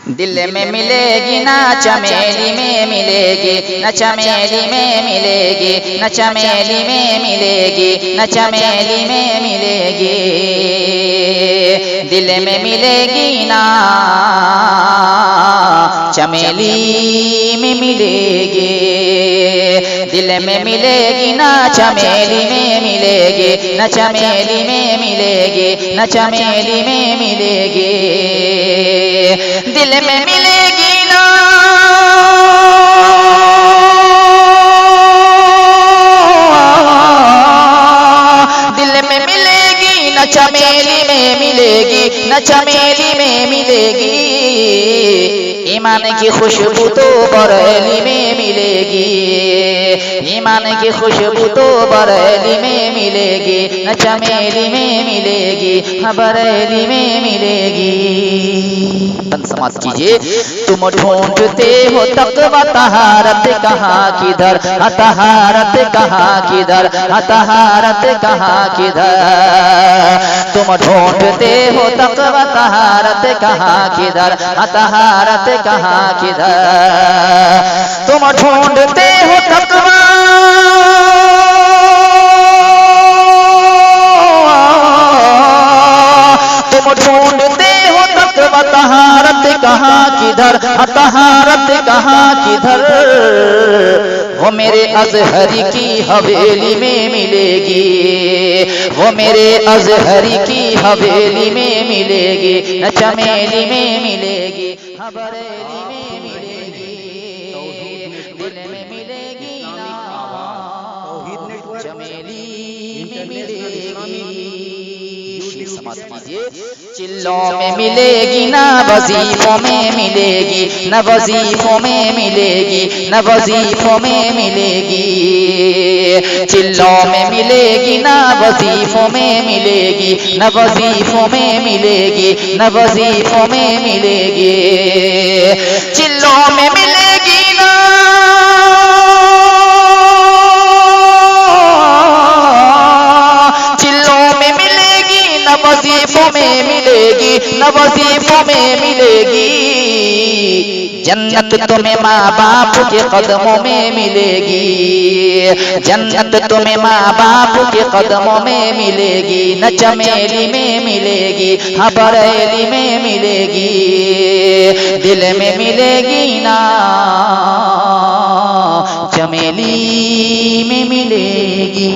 दिल में मिलेगी ना चमेली में मिलेगी, न चमेली में मिलेगी, न चमेली में मिलेगी, न चमेली में मिलेगी। दिल में मिलेगी ना चमेली में मिलेगी, दिल में मिलेगी ना चमेली में मिलेगी, न चमेली में मिलेगी, न चमेली में मिलेगी। दिल में मिलेगी ना दिल में मिलेगी, न चमेली में मिलेगी, न चमेली में मिलेगी। ईमान की खुशबू तो बरेली में मिलेगी, ईमान की खुशबू तो बरेली में मिलेगी, न चमेली में मिलेगी, बरेली में मिलेगी। समाज कीजिए। तुम ढूंढते हो तक़वा तहारत कहाँ किधर, तहारत कहाँ किधर, तहारत कहाँ किधर। तुम ढूंढते हो तक़वा तहारत कहाँ किधर, तहारत कहाँ किधर। तुम ढूंढते हो तक़वा ढूंढते हो तक़वा तहारत कहाँ किधर, तहारत कहाँ किधर। वो मेरे अज़हरी की हवेली में मिलेगी, वो मेरे अज़हरी की हवेली में मिलेगी, न चमेली में मिलेगी, बरेली में मिलेगी। दिल में मिलेगी ना चमेली में मिलेगी। समाज कीजिए। चिल्लों में मिलेगी ना वजीफों में मिलेगी, न वजीफों में मिलेगी, न वजीफों में मिलेगी। चिल्लों में मिलेगी ना वजीफों में मिलेगी, न वजीफों में मिलेगी, न वजीफों में मिलेगी। चिल्लों में मिलेगी ना वजीफों में मिलेगी, न वजीफों में मिलेगी। जन्नत तुम्हें माँ बाप के कदमों में मिलेगी, जन्नत तुम्हें माँ बाप के कदमों में मिलेगी, न चमेली में मिलेगी, बरेली में मिलेगी। दिल में मिलेगी ना चमेली में मिलेगी।